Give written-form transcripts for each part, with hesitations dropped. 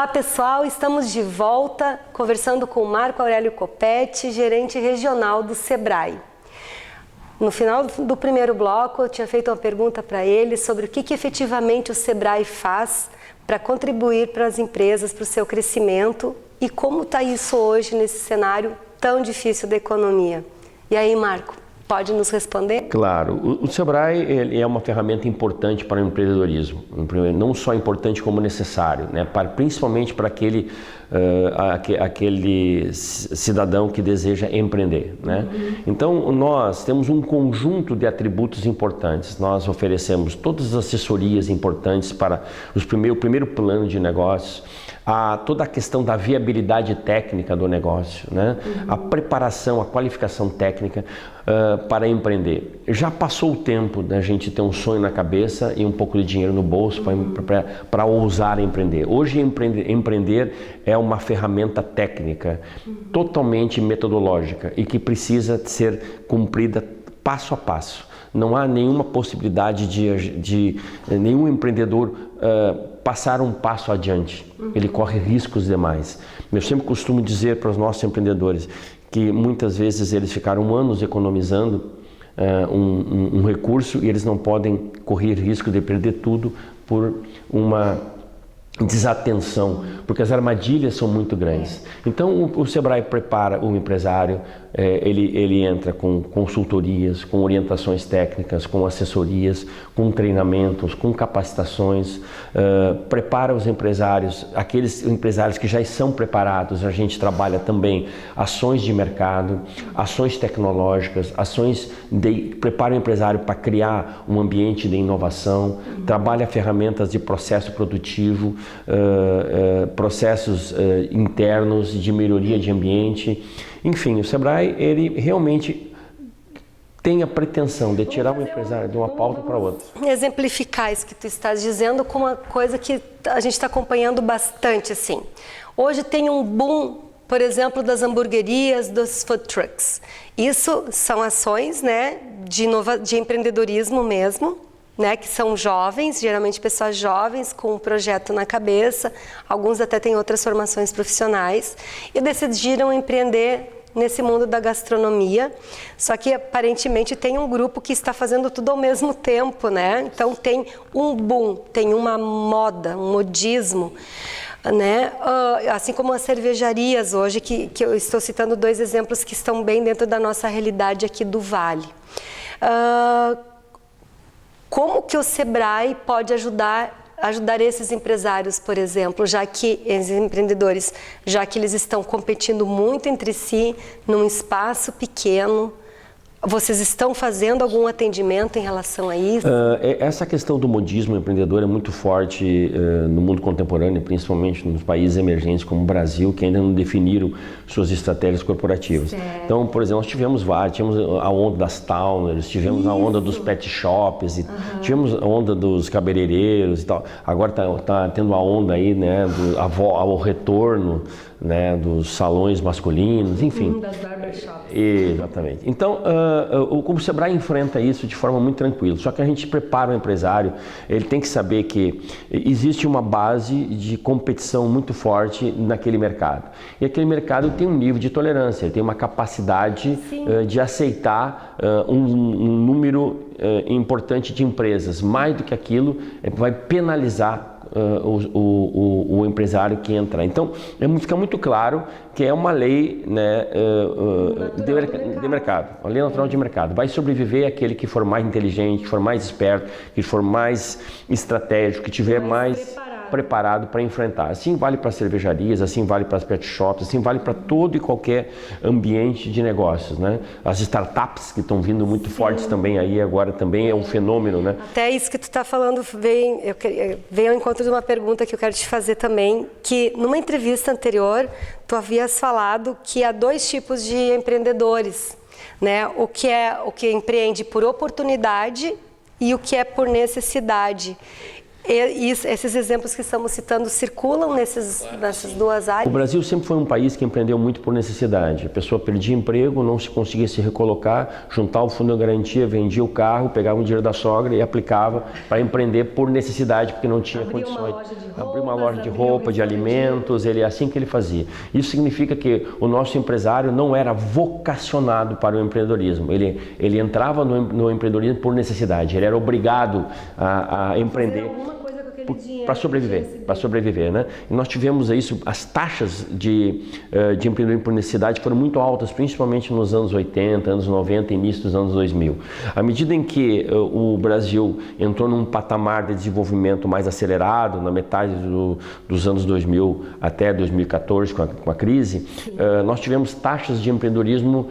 Olá pessoal, estamos de volta conversando com o Marco Aurélio Coppetti, gerente regional do Sebrae. No final do primeiro bloco eu tinha feito uma pergunta para ele sobre o que efetivamente o Sebrae faz para contribuir para as empresas, para o seu crescimento e como está isso hoje nesse cenário tão difícil da economia. E aí, Marco, pode nos responder? Claro, o Sebrae ele é uma ferramenta importante para o empreendedorismo, não só importante como necessário, né? Principalmente para aquele cidadão que deseja empreender, né? Então nós temos um conjunto de atributos importantes, nós oferecemos todas as assessorias importantes para o primeiro plano de negócios, toda a questão da viabilidade técnica do negócio, né? A preparação, a qualificação técnica para empreender. Já passou o tempo da gente ter um sonho na cabeça e um pouco de dinheiro no bolso para ousar empreender. Hoje empreender é uma ferramenta técnica totalmente metodológica e que precisa ser cumprida passo a passo. Não há nenhuma possibilidade de nenhum empreendedor passar um passo adiante. Ele corre riscos demais. Eu sempre costumo dizer para os nossos empreendedores que muitas vezes eles ficaram anos economizando um recurso e eles não podem correr risco de perder tudo por uma desatenção, porque as armadilhas são muito grandes. Então o Sebrae prepara o empresário, ele entra com consultorias, com orientações técnicas, com assessorias, com treinamentos, com capacitações, prepara os empresários, aqueles empresários que já são preparados, a gente trabalha também ações de mercado, ações tecnológicas, prepara o empresário para criar um ambiente de inovação, trabalha ferramentas de processo produtivo, processos internos de melhoria de ambiente. Enfim, o Sebrae ele realmente tem a pretensão de tirar o empresário de uma pauta para outra. Exemplificar isso que tu estás dizendo com uma coisa que a gente está acompanhando bastante assim. Hoje tem um boom, por exemplo, das hamburguerias, dos food trucks. Isso são ações, né, de empreendedorismo mesmo, né, que são jovens, geralmente pessoas jovens com um projeto na cabeça, alguns até têm outras formações profissionais e decidiram empreender nesse mundo da gastronomia, só que aparentemente tem um grupo que está fazendo tudo ao mesmo tempo, né? Então tem um boom, tem uma moda, um modismo, né? Assim como as cervejarias hoje, que eu estou citando dois exemplos que estão bem dentro da nossa realidade aqui do Vale. Como que o Sebrae pode ajudar esses empresários, por exemplo, esses empreendedores, já que eles estão competindo muito entre si num espaço pequeno? Vocês estão fazendo algum atendimento em relação a isso? Essa questão do modismo empreendedor é muito forte no mundo contemporâneo, principalmente nos países emergentes como o Brasil, que ainda não definiram suas estratégias corporativas. Certo. Então, por exemplo, nós tivemos a onda das towners, tivemos a onda dos pet shops, tivemos a onda dos cabeleireiros e tal. Agora está tendo a onda aí, né, ao retorno, né, dos salões masculinos, enfim. Das barbershops. Exatamente. Então, o Sebrae enfrenta isso de forma muito tranquila, só que a gente prepara o empresário, ele tem que saber que existe uma base de competição muito forte naquele mercado. E aquele mercado tem um nível de tolerância, ele tem uma capacidade de aceitar um número importante de empresas. Mais do que aquilo, vai penalizar o empresário que entra. Então, fica muito claro que é uma lei, né, de mercado, uma lei natural de mercado. Vai sobreviver aquele que for mais inteligente, que for mais esperto, que for mais estratégico, que tiver mais preparado para enfrentar. Assim vale para as cervejarias, assim vale para as pet shops, assim vale para todo e qualquer ambiente de negócios, né? As startups que estão vindo muito fortes também aí agora também é um fenômeno, né? Até isso que tu está falando veio ao encontro de uma pergunta que eu quero te fazer também, que numa entrevista anterior tu havias falado que há dois tipos de empreendedores, né? O que empreende por oportunidade e o que é por necessidade. Esses exemplos que estamos citando circulam nessas duas áreas? O Brasil sempre foi um país que empreendeu muito por necessidade. A pessoa perdia emprego, não se conseguia se recolocar, juntava o fundo de garantia, vendia o carro, pegava o dinheiro da sogra e aplicava para empreender por necessidade, porque não tinha condições. Abrir uma loja de roupa, de alimentos, assim que ele fazia. Isso significa que o nosso empresário não era vocacionado para o empreendedorismo. Ele entrava no empreendedorismo por necessidade, ele era obrigado a empreender para sobreviver, né? E nós tivemos isso, as taxas de empreendedorismo por necessidade foram muito altas, principalmente nos anos 80, anos 90 e início dos anos 2000. À medida em que o Brasil entrou num patamar de desenvolvimento mais acelerado, na metade dos anos 2000 até 2014, com a crise, nós tivemos taxas de empreendedorismo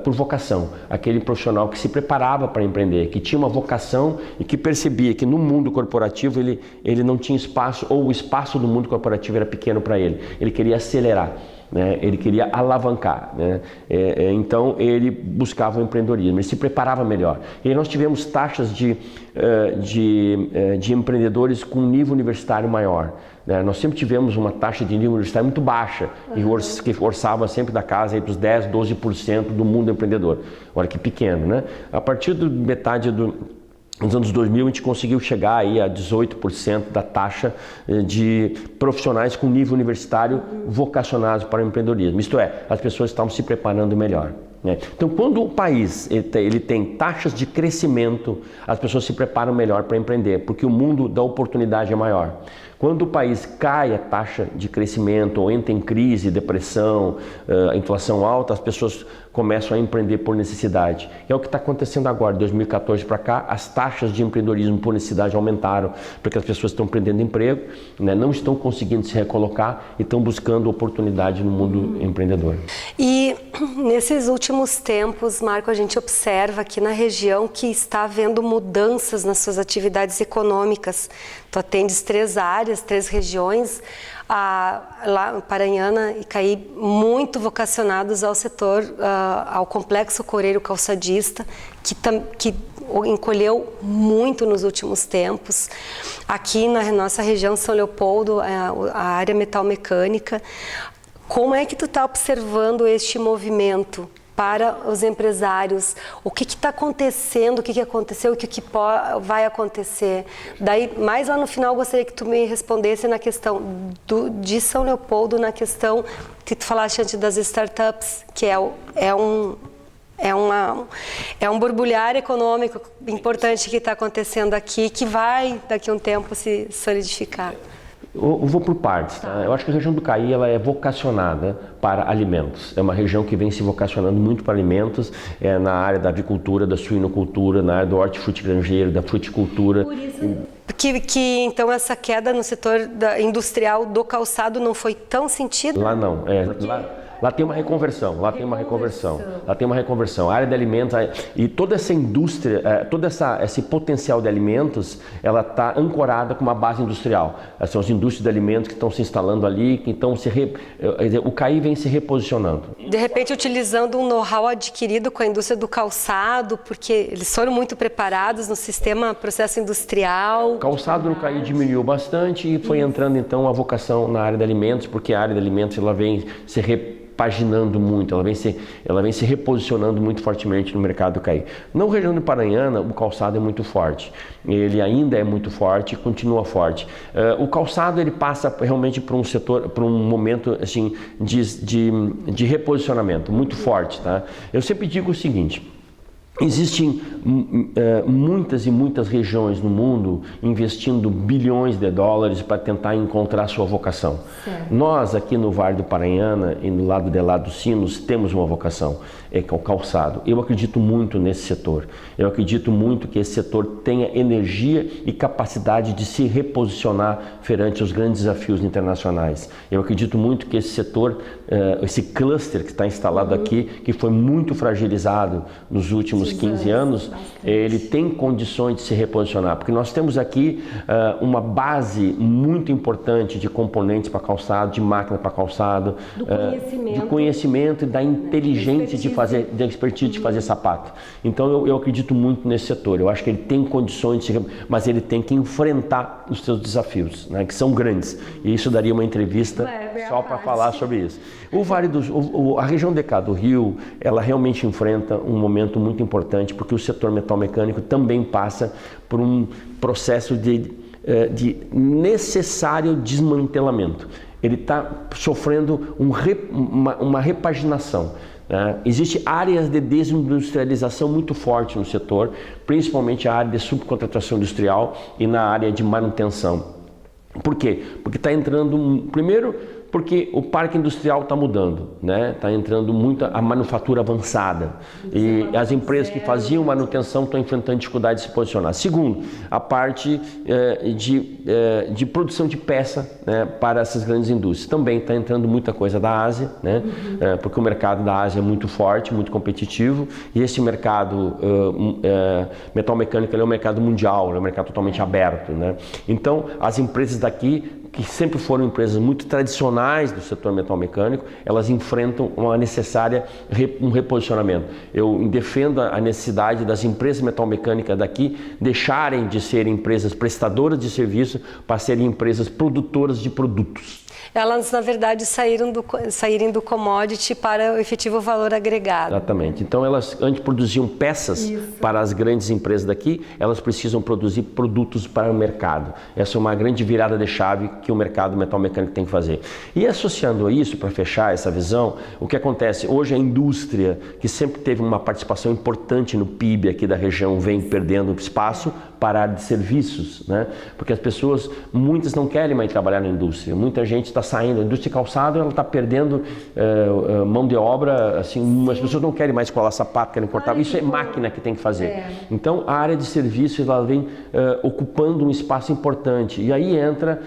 por vocação. Aquele profissional que se preparava para empreender, que tinha uma vocação e que percebia que no mundo corporativo ele não tinha espaço, ou o espaço do mundo corporativo era pequeno para ele. Ele queria acelerar, né? Ele queria alavancar, né? Então ele buscava o empreendedorismo, ele se preparava melhor. E aí nós tivemos taxas de empreendedores com nível universitário maior, né? Nós sempre tivemos uma taxa de nível universitário muito baixa, que orçava sempre da casa para os 10, 12% do mundo empreendedor. Olha que pequeno, né? A partir da metade nos anos 2000, a gente conseguiu chegar aí a 18% da taxa de profissionais com nível universitário vocacionados para o empreendedorismo. Isto é, as pessoas estavam se preparando melhor, né? Então, quando o país ele tem taxas de crescimento, as pessoas se preparam melhor para empreender, porque o mundo da oportunidade é maior. Quando o país cai a taxa de crescimento ou entra em crise, depressão, inflação alta, as pessoas começam a empreender por necessidade. É o que está acontecendo agora, de 2014 para cá, as taxas de empreendedorismo por necessidade aumentaram, porque as pessoas estão perdendo emprego, né, não estão conseguindo se recolocar e estão buscando oportunidade no mundo empreendedor. E nesses últimos tempos, Marco, a gente observa aqui na região que está havendo mudanças nas suas atividades econômicas. Tu atendes 3 áreas, 3 regiões, lá Paranhana e Icaí, muito vocacionados ao setor, ao complexo coreiro calçadista, que encolheu muito nos últimos tempos. Aqui na nossa região, São Leopoldo, a área metalmecânica. Como é que tu está observando este movimento para os empresários? O que está acontecendo, o que aconteceu, o que vai acontecer? Daí, mais lá no final, gostaria que tu me respondesse na questão de São Leopoldo, na questão que tu falaste antes das startups, que é um borbulhar econômico importante que está acontecendo aqui, que vai, daqui a um tempo, se solidificar. Eu vou por partes, tá? Eu acho que a região do Icaí ela é vocacionada para alimentos. É uma região que vem se vocacionando muito para alimentos, na área da avicultura, da suinocultura, na área do hortifruti granjeiro, da fruticultura. Por isso que então essa queda no setor industrial do calçado não foi tão sentida? Lá não, Lá tem uma reconversão, A área de alimentos e toda essa indústria, esse potencial de alimentos, ela está ancorada com uma base industrial. São as indústrias de alimentos que estão se instalando ali, que estão o Icaí vem se reposicionando. De repente, utilizando um know-how adquirido com a indústria do calçado, porque eles foram muito preparados no sistema processo industrial. O calçado no Icaí diminuiu bastante e foi entrando então a vocação na área de alimentos, porque a área de alimentos ela vem se repaginando muito, ela vem se reposicionando muito fortemente no mercado do Icaí. Na região de Paranhana, o calçado é muito forte. Ele ainda é muito forte e continua forte. O calçado ele passa realmente por um setor, por um momento assim de reposicionamento muito forte, tá? Eu sempre digo o seguinte: existem muitas e muitas regiões no mundo investindo bilhões de dólares para tentar encontrar sua vocação. Certo. Nós aqui no Vale do Paranhana e no lado de lá dos Sinos temos uma vocação, é o calçado. Eu acredito muito nesse setor. Eu acredito muito que esse setor tenha energia e capacidade de se reposicionar perante os grandes desafios internacionais. Eu acredito muito que esse setor, esse cluster que está instalado aqui, que foi muito fragilizado nos últimos últimos 15 anos, ele tem condições de se reposicionar, porque nós temos aqui uma base muito importante de componentes para calçado, de máquina para calçado, de conhecimento e da inteligência de fazer, de expertise de fazer sapato. Então eu acredito muito nesse setor. Eu acho que ele tem condições, mas ele tem que enfrentar os seus desafios, né, que são grandes. E isso daria uma entrevista só para falar sobre isso. O Vale a região DK do Rio, ela realmente enfrenta um momento muito importante, porque o setor metal mecânico também passa por um processo de necessário desmantelamento. Ele está sofrendo uma repaginação. Existem áreas de desindustrialização muito forte no setor, principalmente a área de subcontratação industrial e na área de manutenção. Por quê? Porque está entrando, primeiro, porque o parque industrial está mudando, né? Está entrando muito a manufatura avançada e as empresas que faziam manutenção estão enfrentando dificuldade de se posicionar. Segundo, a parte de produção de peça, né, para essas grandes indústrias. Também está entrando muita coisa da Ásia, né? Porque o mercado da Ásia é muito forte, muito competitivo, e esse mercado metal mecânico é um mercado mundial, é um mercado totalmente aberto, né? Então, as empresas daqui, que sempre foram empresas muito tradicionais do setor metal mecânico, elas enfrentam uma necessária um reposicionamento. Eu defendo a necessidade das empresas metal mecânicas daqui deixarem de ser empresas prestadoras de serviço para serem empresas produtoras de produtos. Elas, na verdade, saírem do commodity para o efetivo valor agregado. Exatamente. Então, elas antes produziam peças para as grandes empresas daqui, elas precisam produzir produtos para o mercado. Essa é uma grande virada de chave que o mercado metal mecânico tem que fazer. E associando a isso, para fechar essa visão, o que acontece? Hoje a indústria, que sempre teve uma participação importante no PIB aqui da região, vem perdendo espaço para a área de serviços, né? Porque as pessoas, muitas não querem mais trabalhar na indústria, muita gente está saindo, a indústria de calçado ela está perdendo mão de obra, assim, as pessoas não querem mais colar sapato, querem cortar, isso é máquina que tem que fazer. Então a área de serviços ela vem ocupando um espaço importante, e aí entra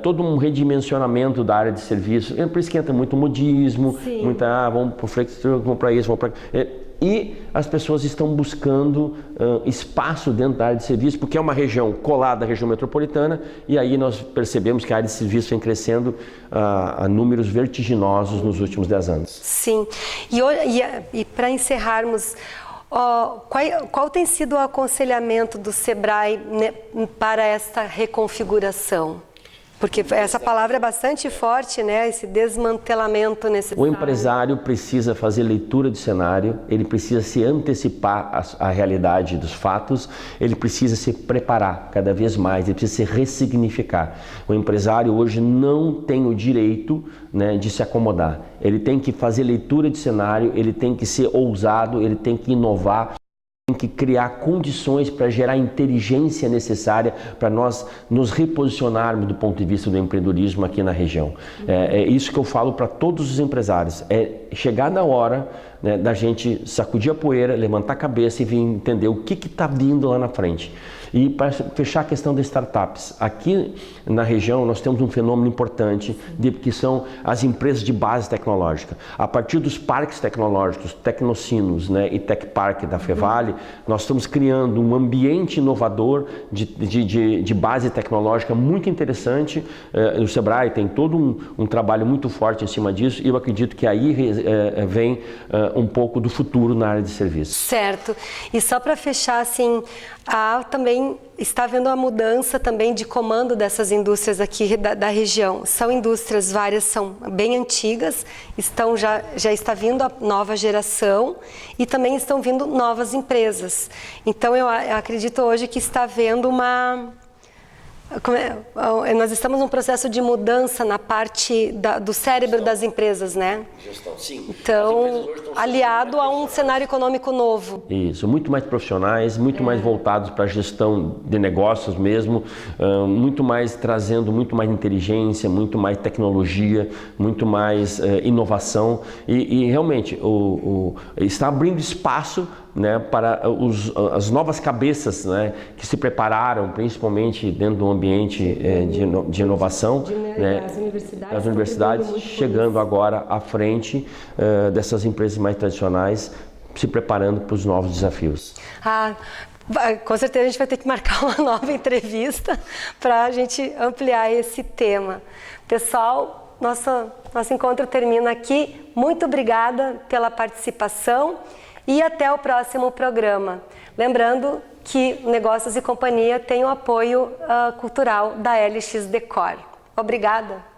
todo um redimensionamento da área de serviços, por isso que entra muito modismo, muita, vamos para o flexor, vamos para isso, vamos para... E as pessoas estão buscando espaço dentro da área de serviço, porque é uma região colada à região metropolitana, e aí nós percebemos que a área de serviço vem crescendo a números vertiginosos nos últimos 10 anos. Sim, e para encerrarmos, qual tem sido o aconselhamento do Sebrae, né, para esta reconfiguração? Porque essa palavra é bastante forte, né? Esse desmantelamento necessário. O empresário precisa fazer leitura de cenário, ele precisa se antecipar à realidade dos fatos, ele precisa se preparar cada vez mais, ele precisa se ressignificar. O empresário hoje não tem o direito, né, de se acomodar. Ele tem que fazer leitura de cenário, ele tem que ser ousado, ele tem que inovar. Tem que criar condições para gerar a inteligência necessária para nós nos reposicionarmos do ponto de vista do empreendedorismo aqui na região. É isso que eu falo para todos os empresários, é chegar na hora, né, da gente sacudir a poeira, levantar a cabeça e vir entender o que está vindo lá na frente. E para fechar a questão das startups, aqui na região nós temos um fenômeno importante, que são as empresas de base tecnológica. A partir dos parques tecnológicos, Tecnocinos, né, e Tech Park da Fevale, nós estamos criando um ambiente inovador de base tecnológica muito interessante. O Sebrae tem todo um trabalho muito forte em cima disso, e eu acredito que aí vem um pouco do futuro na área de serviços. Certo. E só para fechar, assim, também está havendo uma mudança também de comando dessas indústrias aqui da região. São indústrias várias, são bem antigas, já está vindo a nova geração e também estão vindo novas empresas. Então eu acredito hoje que está havendo nós estamos num processo de mudança na parte do cérebro das empresas, né? Gestão, sim. Então, aliado a um cenário econômico novo. Isso, muito mais profissionais, muito mais voltados para a gestão de negócios mesmo, muito mais trazendo muito mais inteligência, muito mais tecnologia, muito mais inovação e realmente está abrindo espaço, né, para as novas cabeças, né, que se prepararam, principalmente dentro do ambiente de inovação, né, as universidades chegando agora à frente dessas empresas mais tradicionais, se preparando para os novos desafios. Com certeza a gente vai ter que marcar uma nova entrevista para a gente ampliar esse tema. Pessoal, nosso encontro termina aqui. Muito obrigada pela participação e até o próximo programa. Lembrando que Negócios e Companhia tem o apoio cultural da LX Decor. Obrigada!